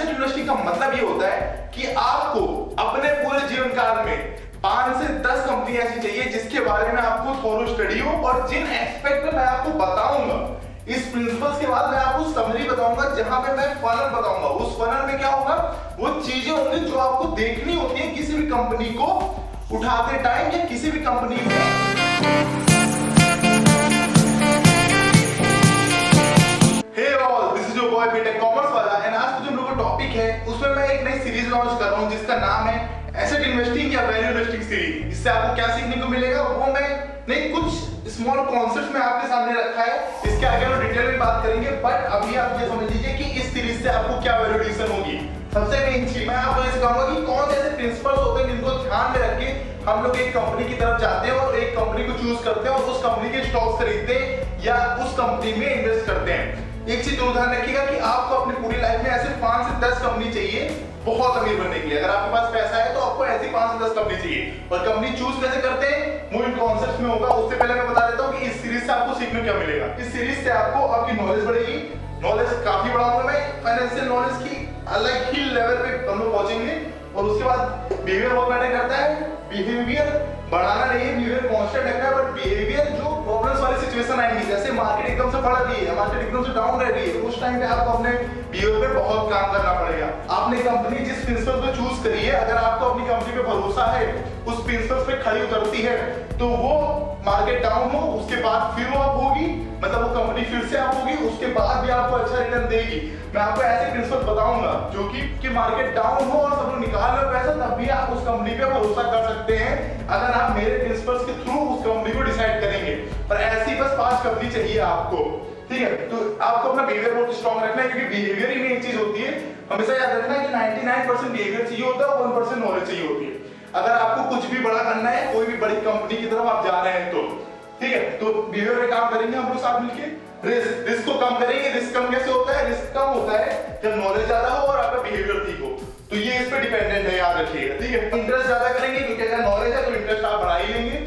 Asset investing का मतलब ये होता है कि आपको अपने पूरे जीवन काल में 5 से 10 कंपनी ऐसी चाहिए जिसके बारे में आपको थोरो स्टडी हो, और जिन एस्पेक्ट में मैं आपको बताऊंगा, इस प्रिंसिपल्स के बाद मैं आपको समरी बताऊंगा, जहां पे मैं फनल बताऊंगा। उस फनल में क्या होगा, वो चीजें होंगी जो आपको देखनी होती है किसी भी कंपनी को उठाते टाइम या किसी भी कंपनी में। बीटेक कॉमर्स वाला, एंड आज जो हम लोग का टॉपिक है उसमें मैं एक नई सीरीज लॉन्च कर रहा हूं जिसका नाम है एसेट इन्वेस्टिंग या वैल्यू इन्वेस्टिंग सीरीज। इससे आपको क्या सीखने को मिलेगा वो मैं नहीं कुछ स्मॉल कॉन्सेप्ट्स में आपके सामने रखा है। इसके आगे हम डिटेल में बात करेंगे, बट अभी आप ये समझ लीजिए कि इस सीरीज से आपको क्या वैल्यू एडिशन होगी। सबसे मेन चीज मैं आपको ये सिखाऊंगा कि कौन से ऐसे प्रिंसिपल्स होते हैं जिनको ध्यान में रख के हम लोग एक कंपनी की तरफ जाते हैं और एक कंपनी को चूज करते हैं और उस कंपनी के स्टॉक्स खरीदते हैं या उस कंपनी में इन्वेस्ट करते हैं। एक चीज जरूर ध्यान रखिएगा कि आपको अपनी पूरी लाइफ में ऐसे 5 से 10 कंपनी चाहिए बहुत अमीर बनने के लिए। अगर आपके पास पैसा है तो आपको ऐसी 5 से 10 कंपनी चाहिए। और कंपनी चूज कैसे करते हैं वो इन कॉन्सेप्ट्स में होगा। उससे पहले मैं बता देता हूं कि इस सीरीज से आपको सीखने क्या मिलेगा। इस सीरीज से आपको आपकी नॉलेज बढ़ेगी, नॉलेज काफी बढ़ाऊंगा मैं। फाइनेंशियल नॉलेज की अलग ही लेवल पे हम लोग पहुंचेंगे। और उसके बाद बिहेवियर बहुत मैटर करता है। बिहेवियर बढ़ाना नहीं है, बिहेवियर कांस्टेंट रखना है, बट बिहेवियर जो प्रॉब्लम्स वाली सिचुएशन आएंगी, जैसे मार्केट एकदम से बढ़ रही है, मार्केट एकदम से डाउन रह रही है, उस टाइम पे आपको अपने बिहेवियर पे बहुत काम करना पड़ेगा। आपने कंपनी जिस प्रिंसिपल को चूज करी है, अगर आपको अपनी कंपनी पे भरोसा है, उस प्रिंसिपल पे खड़ी उतरती है, तो वो मार्केट डाउन हो उसके बाद फिर वो अप होगी, मतलब वो कंपनी फिर से अप होगी, उसके बाद भी आपको अच्छा रिटर्न देगी। मैं आपको ऐसे प्रिंसिपल बताऊंगा जो कि मार्केट डाउन हो और सब लोग निकाल लो पैसा, तब भी आप उस कंपनी पे भरोसा कर सकते हैं अगर आप मेरे प्रिंसिपल्स के थ्रू उस कंपनी को डिसाइड करेंगे। पर ऐसी बस 5 कंपनी चाहिए आपको, ठीक है। तो आपको अपना बिहेवियर बहुत स्ट्रांग रखना है, क्योंकि बिहेवियर ही मेन चीज होती है। हमेशा याद रखना है कि 99% बिहेवियर चाहिए होता है, 1% नॉलेज चाहिए होती है। अगर आपको कुछ भी बड़ा करना है, कोई भी बड़ी कंपनी की तरफ आप जा रहे हैं तो, ठीक है, तो बिहेवियर में काम करेंगे हम लोग साथ मिलके। रिस्क को कम करेंगे। रिस्क कम कैसे होता है? रिस्क कम होता है जब नॉलेज ज्यादा हो और आपका बिहेवियर ठीक हो। तो ये इस पे डिपेंडेंट है, याद रखिएगा, ठीक है। इंटरेस्ट ज्यादा करेंगे क्योंकि अगर नॉलेज है तो इंटरेस्ट आप बढ़ा ही लेंगे,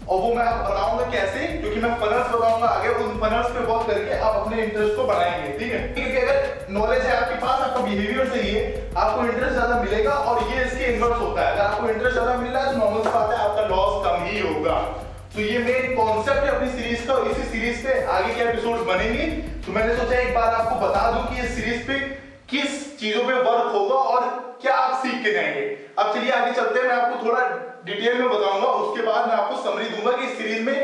और वो मैं आपको बताऊंगा कैसे, क्योंकि मैं फनल्स बताऊंगा आगे। उन फनल्स पे वर्क करके आप अपने इंटरेस्ट को बढ़ाएंगे, ठीक है। क्योंकि अगर नॉलेज है आपके पास, आपका बिहेवियर सही है, आपको इंटरेस्ट ज्यादा मिलेगा, और ये इसके इनवर्स होता है। अगर आपको इंटरेस्ट ज्यादा मिल रहा है तो नॉर्मल सी बात है आपका लॉस कम ही होगा। तो ये मेन कॉन्सेप्ट है अपनी सीरीज का, और इसी सीरीज पे आगे के एपिसोड्स बनेंगे। तो मैंने सोचा एक बार आपको बता दूं कि इस सीरीज पे किस चीजों पे वर्क होगा और क्या आप सीख के जाएंगे। अब चलिए आगे चलते हैं, मैं आपको थोड़ा डिटेल में बताऊंगा, उसके बाद मैं आपको समरी दूंगा कि इस सीरीज में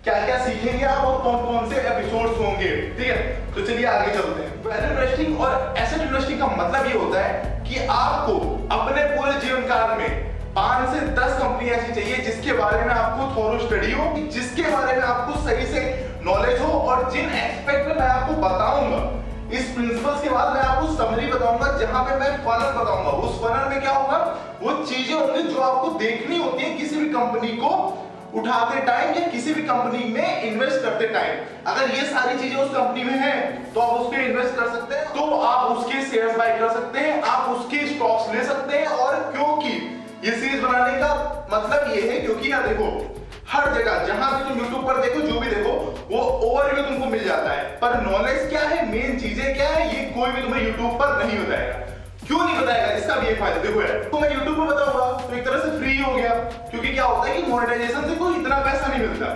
क्या क्या सीखेंगे आप और कौन कौन से एपिसोड्स होंगे, ठीक है। तो चलिए आगे चलते हैं। वैल्यू इन्वेस्टिंग और एसेट इन्वेस्टिंग का मतलब ये होता है कि आपको अपने पूरे जीवन काल में 5 से 10 कंपनी ऐसी चाहिए जिसके बारे में आपको थोरो स्टडी हो, जिसके बारे में आपको सही से नॉलेज हो, और जिन एस्पेक्ट में मैं आपको बताऊंगा, इस प्रिंसिपल्स के बाद मैं आपको समरी बताऊंगा, जहां पे मैं फनल बताऊंगा। उस फनल में क्या होगा, वो चीजें होंगी जो आपको देखनी होती है किसी भी कंपनी को उठाते टाइम या किसी भी कंपनी में इन्वेस्ट करते टाइम। अगर ये सारी चीजें उस कंपनी में हैं तो आप उसके इन्वेस्ट कर सकते हैं, तो आप उसके शेयर्स बाय कर सकते हैं, आप उसके स्टॉक्स ले सकते हैं। और क्योंकि ये सीरीज बनाने का मतलब ये है क्योंकि यार देखो, हर जगह जहां भी तुम YouTube पर देखो, जो भी देखो, वो ओवरव्यू तुमको मिल जाता है, पर नॉलेज क्या है, मेन चीजें क्या है, ये कोई भी तुम्हें YouTube पर नहीं बताएगा। क्यों नहीं बताएगा? इसका भी एक फायदा देखो यार, तो मैं YouTube पर बताऊंगा तो एक तरह से फ्री हो गया, क्योंकि क्या होता है कि मोनेटाइजेशन से कोई इतना पैसा नहीं मिलता।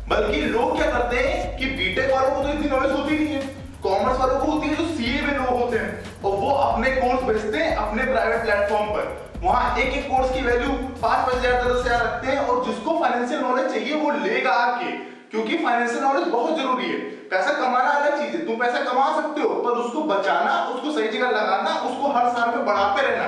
बल्कि लोग क्या करते हैं कि बीटेक वालों को तो इतनी नॉलेज होती नहीं है, कॉमर्स वालों को होती है, जो सीए में लोग होते हैं, और वो अपने कोर्स भेजते हैं अपने प्राइवेट प्लेटफॉर्म पर। वहां एक एक कोर्स की वैल्यू 5-5 हजार 10 हजार रखते हैं, और जिसको फाइनेंशियल नॉलेज चाहिए वो लेगा आके, क्योंकि फाइनेंशियल नॉलेज बहुत जरूरी है। पैसा कमाना अलग चीज है, तुम पैसा कमा सकते हो, पर उसको बचाना, उसको सही जगह लगाना, उसको हर साल में बढ़ाते रहना,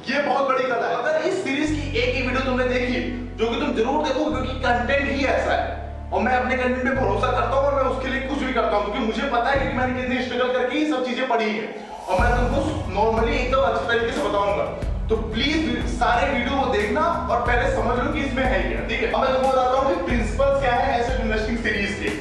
ये बहुत बड़ी कला है। अगर इस सीरीज की एक ही वीडियो तुमने देखी, जो कि तुम जरूर देखो क्योंकि कंटेंट ही ऐसा है, और मैं अपने कंटेंट पे भरोसा करता हूँ, और मैं उसके लिए कुछ भी करता हूँ, क्योंकि मुझे पता है कि मैंने कितनी स्ट्रगल करके ये सब चीजें पढ़ी है, और मैं तुमको नॉर्मली एकदम अच्छे तरीके से बताऊंगा। तो प्लीज सारे वीडियो को देखना और पहले समझ लो कि इसमें है क्या, ठीक है। अब मैं तुमको बताता हूँ कि प्रिंसिपल्स क्या है एसेट इन्वेस्टिंग सीरीज के।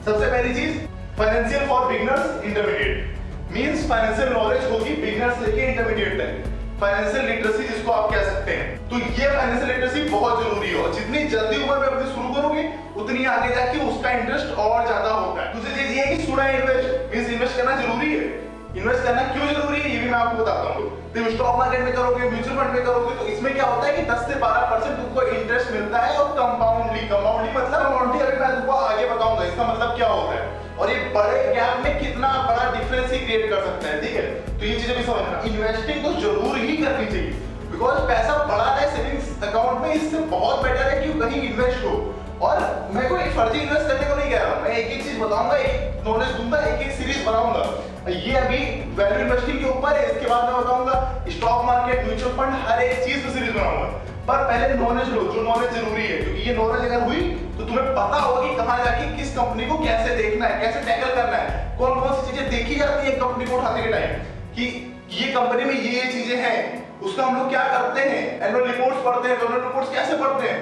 सबसे पहली चीज, financial for beginners intermediate, means financial knowledge होगी बिगिनर्स लेके इंटरमीडिएट तक। फाइनेंशियल लिटरेसी जिसको आप कह सकते हैं, तो ये फाइनेंशियल लिटरेसी बहुत जरूरी है, और जितनी जल्दी उम्र में अपनी शुरू करोगे उतनी आगे जाके उसका इंटरेस्ट और ज्यादा होता है। दूसरी चीज ये है कि should I invest, means invest करना जरूरी है। इन्वेस्ट करना क्यों जरूरी है ये भी मैं आपको बताता हूँ। तुम स्टॉक मार्केट में करोगे, म्यूचुअल फंड में करोगे तो इसमें क्या होता है कि 10 से 12% तुमको इंटरेस्ट मिलता है और कंपाउंडली मतलब अमाउंटली अभी मैं तुमको आगे बताऊंगा इसका मतलब क्या होता है और ये बड़े गैप में कितना बड़ा डिफरेंस ही क्रिएट कर सकता है। ठीक है, तो ये चीजें भी समझना। इन्वेस्टिंग तो जरूर ही करनी चाहिए बिकॉज पैसा पड़ा है सेविंग्स अकाउंट में, इससे बहुत बेटर है कि कहीं इन्वेस्ट हो। और मैं कोई फर्जी इन्वेस्ट करने को नहीं कह रहा हूँ, मैं एक एक चीज बताऊंगा, एक नॉलेज दूंगा, एक एक सीरीज बनाऊंगा। ये अभी वैल्यू इन्वेस्टिंग के ऊपर है, इसके बाद मैं बताऊंगा स्टॉक मार्केट, म्यूचुअल फंड, हर एक चीज पे सीरीज बनाऊंगा। पर पहले नॉलेज लो, जो नॉलेज जरूरी है, क्योंकि ये नॉलेज अगर हुई तो तुम्हें पता होगा कि कहाँ जाके किस कंपनी को कैसे देखना है, कैसे टैकल करना है, कौन कौन सी चीजें देखी जाती है कंपनी को उठाने के टाइम कि ये कंपनी में ये चीजें हैं, उसका हम लोग क्या करते हैं, एनुअल रिपोर्ट्स पढ़ते हैं, एनुअल रिपोर्ट्स कैसे पढ़ते हैं,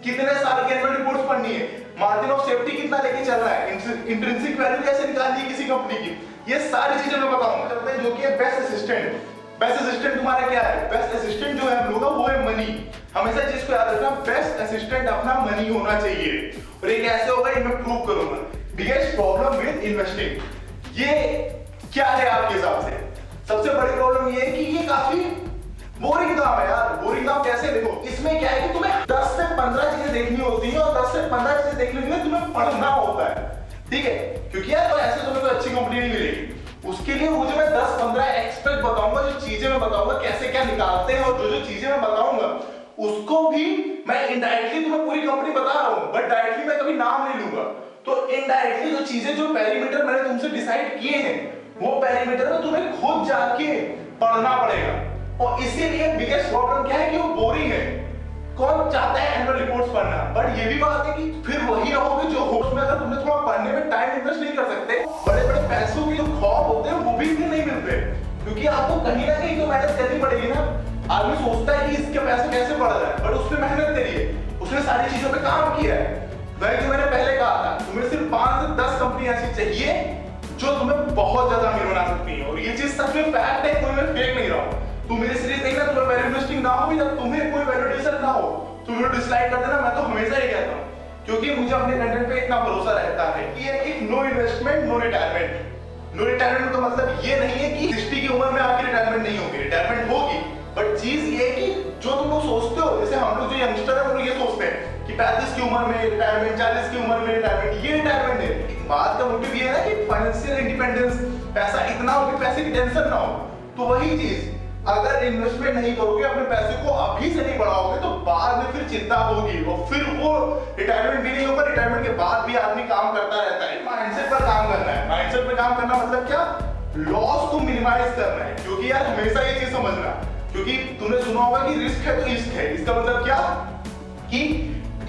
कितने साल की एनुअल रिपोर्ट्स पढ़नी है, मार्जिन ऑफ सेफ्टी कितना लेके चल रहा है, इंट्रिंसिक वैल्यू कैसे निकालनी है किसी कंपनी की, ये सारी चीजें मैं बताऊंगा। चलते हैं जो कि है बेस्ट असिस्टेंट। बेस्ट असिस्टेंट तुम्हारा क्या है? बेस्ट असिस्टेंट जो है हम लोग का वो है मनी। हमेशा चीज को याद रखना, बेस्ट असिस्टेंट अपना मनी होना चाहिए। और ये कैसे होगा ये मैं प्रूव करूंगा। बिगेस्ट प्रॉब्लम विद इन्वेस्टिंग ये क्या है आपके हिसाब से? सबसे बड़ी प्रॉब्लम ये है कि ये काफी बोरिंग काम है यार। बोरिंग काम कैसे? देखो इसमें क्या है कि तुम्हें 10 से 15 चीजें देखनी होती है और 10 से 15 चीजें देखने के लिए तुम्हें पढ़ना होता है। ठीक है, क्योंकि यार तो ऐसे तुम्हें कोई अच्छी कंपनी नहीं मिलेगी। उसके लिए मुझे मैं 10-15 एक्सपर्ट बताऊंगा, जो चीजें मैं बताऊंगा कैसे क्या निकालते हैं, और जो जो चीजें मैं बताऊंगा उसको भी मैं इनडायरेक्टली तुम्हें पूरी कंपनी बता रहा हूं, बट डायरेक्टली मैं कभी नाम नहीं लूंगा। तो इनडायरेक्टली जो चीजें, जो पैरामीटर मैंने तुमसे डिसाइड किए हैं, वो पैरामीटर में तुम्हें खुद जाके पढ़ना पड़ेगा। और इसीलिए बिगेस्ट प्रॉब्लम क्या है कि वो बोरिंग है। कौन चाहता है एनुअल रिपोर्ट्स पढ़ना? बट ये भी बात है कि फिर वही रहोगे जो होश में, अगर तुमने थोड़ा पढ़ने में टाइम इन्वेस्ट नहीं कर सकते, बड़े बड़े पैसों के जो ख्वाब होते हैं वो भी इतने नहीं मिलते, क्योंकि आपको कहीं ना कहीं तो मेहनत करनी पड़ेगी ना। आदमी सोचता है कि इसके पैसे कैसे बढ़ रहा है, बट उसने मेहनत करी है, उसने सारी चीजों पे काम किया है। वही जो मैंने पहले कहा था, तुम्हें सिर्फ 5 से 10 कंपनी ऐसी चाहिए जो तुम्हें बहुत ज्यादा अमीर बना सकती है। और ये चीज सच में फैक्ट है, कोई मैं फेक नहीं रहा हूं। तुम मेरी सीरीज देखना, तुम्हें वैल्यू इन्वेस्टिंग ना हो भी, जब तुम्हें कोई वैल्यूएशन ना हो तो वीडियो डिसलाइक कर देना। मैं तो हमेशा ही कहता हूं, क्योंकि मुझे अपने कंटेंट पे इतना भरोसा रहता है कि ये एक no investment no retirement. No retirement का मतलब ये नहीं है कि 60 की उम्र में आपकी रिटायरमेंट नहीं होगी, रिटायरमेंट होगी। बट चीज ये है कि जो तुम लोग सोचते हो, जैसे हम लोग जो यंगस्टर है वो लोग ये सोचते हैं कि 35 की उम्र में रिटायरमेंट, 40 की उम्र में रिटायरमेंट, ये रिटायरमेंट है। बात का मोटिव ये है ना कि फाइनेंशियल इंडिपेंडेंस, पैसा इतना हो कि पैसे की टेंशन ना हो। तो वही चीज, अगर इन्वेस्टमेंट नहीं करोगे, अपने पैसे को अभी से नहीं बढ़ाओगे, तो बाद में फिर चिंता होगी और फिर वो रिटायरमेंट भी नहीं होगा। रिटायरमेंट के बाद भी आदमी काम करता रहता है। माइंडसेट पर काम करना है। माइंडसेट पर काम करना मतलब क्या? लॉस को मिनिमाइज करना है। क्योंकि यार हमेशा ये चीज समझना, क्योंकि तूने सुना होगा कि रिस्क है तो इश्क है। इसका मतलब क्या कि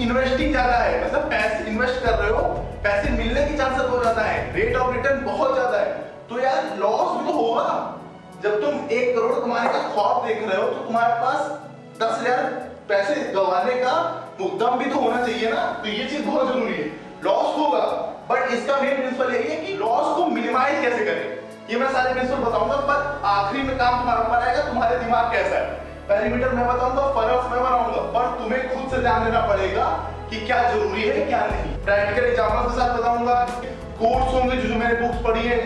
इन्वेस्टिंग ज्यादा है, मतलब पैसे इन्वेस्ट कर रहे हो, पैसे मिलने की चांसेस बहुत ज्यादा है, रेट ऑफ रिटर्न बहुत ज्यादा है, तो यार लॉस भी तो होगा। जब तुम 1 करोड़ कमाने का ख्वाब देख रहे हो तो तुम्हारे पास 10,000 पैसे गंवाने का दम भी तो होना चाहिए ना। तो ये चीज बहुत जरूरी है। लॉस होगा, बट इसका मेन प्रिंसिपल यही है कि लॉस को मिनिमाइज कैसे करें। ये मैं सारे प्रिंसिपल बताऊंगा, पर आखिरी में काम तुम्हारा ऊपर आएगा, तुम्हारे दिमाग कैसा है। पैरामीटर मैं बताऊंगा, फर्क मैं बनाऊंगा, पर तुम्हें खुद से ध्यान देना पड़ेगा कि क्या जरूरी है क्या नहीं। प्रैक्टिकल एग्जांपल के साथ बताऊंगा। कोर्स होंगे जो मैंने बुक्स पढ़ी है,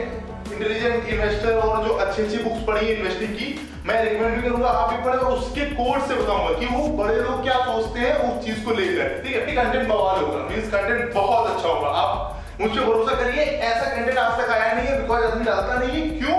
इंटेलिजेंट इन्वेस्टर, और जो अच्छी बुक्स पढ़ी है इन्वेस्टिंग की, मैं रिकमेंड भी करूंगा आप भी पढ़ें। और उसके कोर्स से बताऊंगा कि वो बड़े लोग क्या सोचते हैं उस चीज को लेकर। ठीक है, कंटेंट बवाल होगा, मींस कंटेंट बहुत अच्छा होगा। आप मुझ पे भरोसा करिए, ऐसा कंटेंट आज तक आया नहीं है, बिकॉज आदमी डालता नहीं है। क्यों?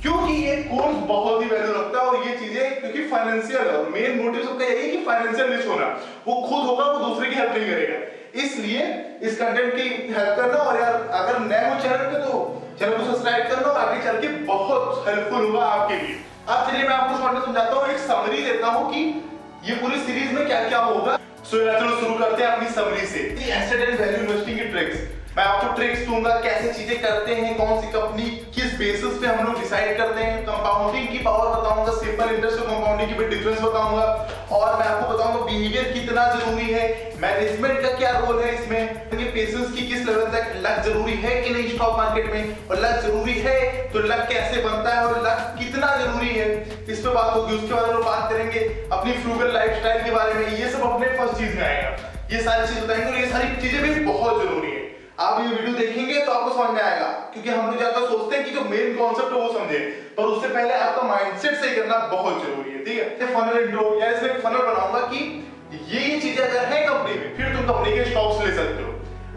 क्योंकि ये कोर्स बहुत ही वैल्यू रखता है। और ये चीजें क्योंकि फाइनेंशियल है, और मेन मोटिव सबका यही है कि फाइनेंशियल रिच होना। वो खुद होगा, वो दूसरे की हेल्प नहीं करेगा। इसलिए इस कंटेंट की हेल्प करना। और यार अगर नए हो चैनल पे तो चैनल को सब्सक्राइब करना, और आगे चल के बहुत हेल्पफुल होगा आपके लिए। अब चलिए मैं आपको शॉर्ट में समझाता हूँ, एक समरी देता हूँ कि ये पूरी सीरीज में क्या क्या होगा। सो चलो शुरू करते हैं अपनी समरी से। एसेट एंड वैल्यू इन्वेस्टिंग की ट्रिक्स मैं आपको ट्रिक्स दूंगा, कैसे चीजें करते हैं, कौन सी कंपनी किस बेसिस पे हम लोग डिसाइड करते हैं। कंपाउंडिंग की पावर बताऊंगा, सिंपल इंटरेस्ट और कंपाउंडिंग की भी डिफरेंस बताऊंगा, और मैं आपको बताऊंगा बिहेवियर कितना जरूरी है, मैनेजमेंट का क्या रोल है इसमें, पेशेंस की किस लेवल तक, लक जरूरी है कि नहीं स्टॉक मार्केट में, और लक जरूरी है तो लक कैसे बनता है और लक कितना जरूरी है, इस पे बात होगी। उसके बाद हम लोग बात करेंगे अपनी फ्रूगल लाइफस्टाइल के बारे में। ये सब अपने फर्स्ट चीज में आएगा, ये सारी चीज बताएंगे, और ये सारी चीजें भी बहुत जरूरी है। आप ये वीडियो देखेंगे तो आपको समझ में आएगा, क्योंकि हम लोग ज्यादा सोचते हैं कि जो मेन कॉन्सेप्ट है वो समझे, पर उससे पहले आपका माइंडसेट सही करना बहुत जरूरी है। ठीक है, फनल इंट्रो या इसमें फनल बनाऊंगा कि ये चीजें अगर है कंपनी में, फिर तुम कंपनी के स्टॉक्स ले सकते हो।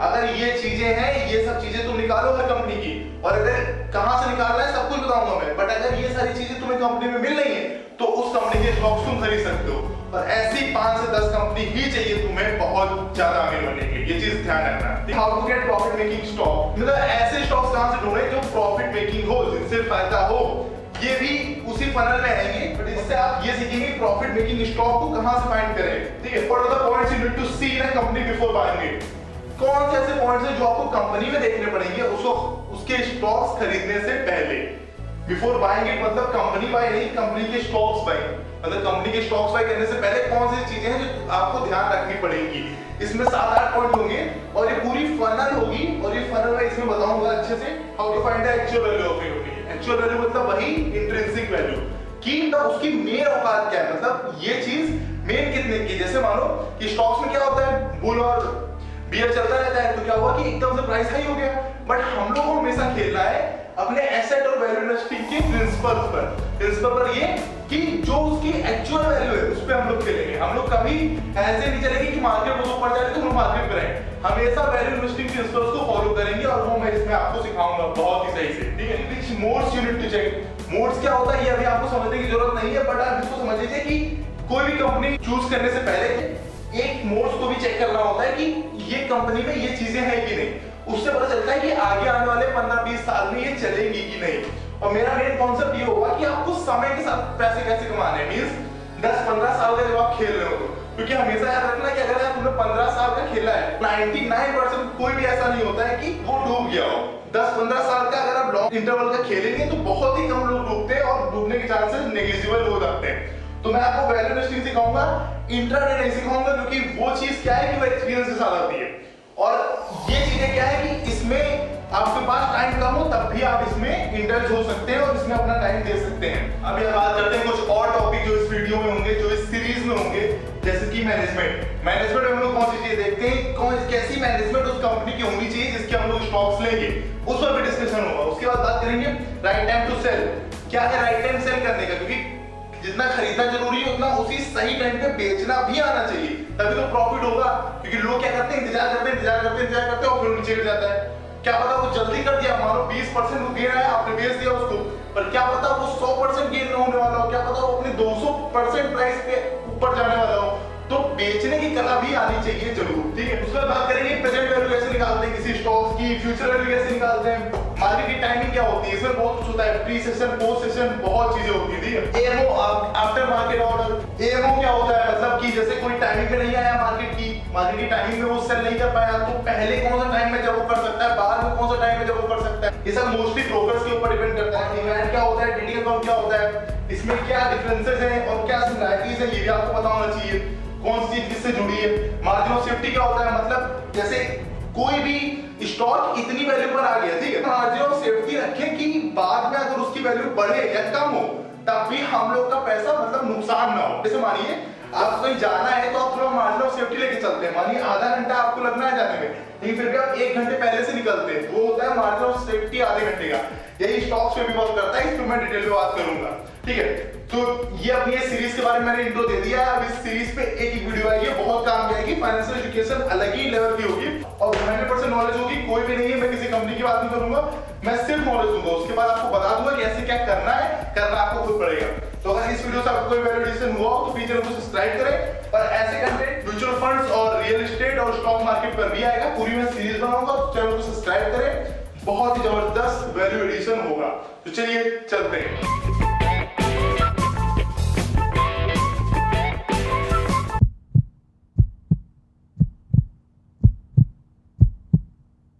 अगर ये चीजें हैं, ये सब चीजें तुम निकालो हर कंपनी की, और अगर कहां से निकालना है सब कुछ बताऊंगा मैं, बट अगर ये सारी चीजें तुम्हें कंपनी में मिल रही है तो उस कंपनी के स्टॉक्स तुम खरीद सकते हो। और ऐसी 5 से 10 कंपनी ही चाहिए तुम्हें बहुत ज्यादा अमीर बनने के लिए, ये चीज ध्यान रखना। How to get profit making stock, मतलब ऐसे स्टॉक्स कहां से ढूंढे जो प्रॉफिट मेकिंग हो, जिनसे फायदा हो। ये भी उसी फनल में आएंगे, बट इससे आप ये सीखेंगे प्रॉफिट मेकिंग स्टॉक को कहां से फाइंड करें। ठीक है, what are the points you need to see in a company before buying it. कौन से ऐसे पॉइंट्स हैं जो आपको कंपनी में देखने पड़ेंगे उसके स्टॉक्स खरीदने से पहले। बिफोर बाइंग इट मतलब कंपनी बाय नहीं, कंपनी के स्टॉक्स बाय, मतलब कंपनी के स्टॉक्स बाय करने से पहले कौन सी चीजें हैं जो आपको ध्यान रखनी पड़ेंगी। इसमें 7-8 पॉइंट होंगे और ये पूरी फनल होगी, और ये फनल मैं इसमें बताऊंगा अच्छे से how to find the actual value of your company. Actual value मतलब वही इंट्रिंसिक वैल्यू कि उसकी मेन औकात क्या है, मतलब ये चीज मेन कितने की। जैसे मानो कि स्टॉक्स में क्या होता है, बुल और बियर चलता रहता है, तो क्या हुआ कि एकदम से प्राइस हाई हो गया, बट हम लोगों को हमेशा खेलना है अपने एसेट और वैल्यू इन्वेस्टिंग के प्रिंसिपल पर ये कि जो उसकी एक्चुअल वैल्यू है उस पे हम लोग खेलेंगे। हम लोग कभी ऐसे नहीं चलेंगे कि मार्केट बहुत ऊपर जा रही है तो हम मार्केट पे रहें, हमेशा वैल्यू इन्वेस्टिंग प्रिंसिपल्स को फॉलो करेंगे, और वो मैं इसमें आपको सिखाऊंगा बहुत ही सही से। ठीक है, which modes you need to check. Modes क्या होता है ये अभी आपको समझने की जरूरत नहीं है, बट आप इसको समझ लीजिए कि कोई भी कंपनी चूज करने से पहले एक मोड्स को भी चेक करना होता है कि ये कंपनी में ये चीजें हैं कि नहीं। उससे पता चलता है कि आगे आने वाले 15-20 साल में ये चलेंगी कि नहीं। और मेरा मेन कॉन्सेप्ट ये होगा कि आपको समय के साथ पैसे कैसे कमाने हैं, मींस 10-15 साल का जब आप खेल रहे हो तो, क्योंकि हमेशा याद रखना कि अगर तुमने 15 साल का खेला है, 99% कोई भी ऐसा नहीं होता है कि वो डूब गया हो। 10-15 साल का अगर आप लॉन्ग इंटरवल का खेलेंगे तो बहुत ही कम लोग डूबते हैं, और डूबने के चांसेस नेग्लिजिबल हो जाते हैं। तो मैं आपको वैल्यू इन्वेस्टिंग सिखाऊंगा, इंट्राडे नहीं सिखाऊंगा, क्योंकि वो चीज क्या है कि वो एक्सपीरियंस के साथ आती है। और ये चीजें क्या है कि इसमें आपके पास टाइम कम हो तब भी आप इसमें इंडल्ज हो सकते हैं और इसमें अपना टाइम दे सकते हैं। अभी हम बात करते हैं कुछ और टॉपिक जो इस वीडियो में होंगे, जो इस सीरीज में होंगे, जैसे कि मैनेजमेंट में हम लोग कौन सी चीज देखते हैं, कैसी मैनेजमेंट उस कंपनी की होनी चाहिए जिसके हम लोग स्टॉक्स लेंगे, उस पर भी डिस्कशन होगा। उसके बाद बात करेंगे राइट टाइम टू सेल, क्या है राइट टाइम सेल करने का, क्योंकि जितना खरीदना जरूरी है उतना उसी सही टाइम पे बेचना भी आना चाहिए, तभी तो प्रॉफिट होगा। क्योंकि लोग क्या करते हैं, इंतजार करते हैं और फिर नीचे गिर जाता है। क्या पता वो जल्दी कर दिया, मानो 20% वो गेन आया, आपने बेच दिया उसको, पर क्या पता वो 100% गेन होने वाला हो, क्या पता वो अपने 200% प्राइस पे ऊपर जाने वाला हो। तो बेचने की कला भी आनी चाहिए जरूर। ठीक है, उसके बाद बात करेंगे प्रेजेंट वैल्यू कैसे निकालते हैं किसी स्टॉक्स की, फ्यूचर वैल्यू कैसे निकालते हैं, मार्केट की टाइमिंग क्या होती है, इसमें बहुत कुछ होता है, प्री सेशन, पोस्ट सेशन, बहुत चीजें होती है। ठीक है, AMO after market order, AMO क्या होता है, मतलब कि जैसे कोई टाइमिंग पे नहीं आया मार्केट की टाइमिंग में वो सेल नहीं कर पाया, तो पहले कौन सा टाइम में जब वो कर सकता है, बाद में कौन सा टाइम में जब वो कर सकता है। ये सब मोस्टली ब्रोकर्स के ऊपर डिपेंड करता है। इवेंट क्या होता है, ट्रेडिंग अकाउंट क्या होता है, इसमें क्या डिफरेंसेस हैं और क्या सिमिलरिटीज हैं, ये भी आपको पता होना चाहिए। कौन सी चीज किससे जुड़ी है, मार्जिन ऑफ सेफ्टी क्या होता है, मतलब जैसे कोई भी स्टॉक इतनी वैल्यू पर आ गया, ठीक है, मार्जिन ऑफ सेफ्टी रखें कि बाद में अगर उसकी वैल्यू बढ़े या कम हो तब भी हम लोग का पैसा मतलब नुकसान ना हो। जैसे मानिए आपको कहीं जाना है तो आप थोड़ा मार्जिन ऑफ सेफ्टी लेके चलते हैं, मानिए आधा घंटा आपको लगना है जाने में, लेकिन फिर भी आप 1 घंटे पहले से निकलते हैं, वो होता है मार्जिन ऑफ सेफ्टी आधे घंटे का। यही स्टॉक्स पे भी वर्क करता है, इस पे मैं डिटेल में बात करूंगा। ठीक है, तो ये अपनी ये सीरीज के बारे में मैंने इंट्रो दे दिया है। अब इस सीरीज पे एक ही वीडियो आएगी, बहुत काम की आएगी, फाइनेंशियल एजुकेशन अलग ही लेवल की होगी और 100% नॉलेज होगी। कोई भी नहीं है, मैं किसी कंपनी की बात नहीं करूंगा, मैं सिर्फ नॉलेज दूंगा, उसके बाद आपको बता दूंगा कि ऐसे क्या करना है, करना आपको खुद पड़ेगा। तो अगर इस वीडियो से आपको कोई वैल्यू एडिशन हुआ हो तो प्लीज चैनल को सब्सक्राइब करें, और ऐसे कंटेंट म्यूचुअल फंड्स और रियल एस्टेट और स्टॉक मार्केट पर भी आएगा, पूरी मैं सीरीज बनाऊंगा, तो चैनल को सब्सक्राइब करें, बहुत ही जबरदस्त वैल्यू एडिशन होगा। तो चलिए चलते हैं।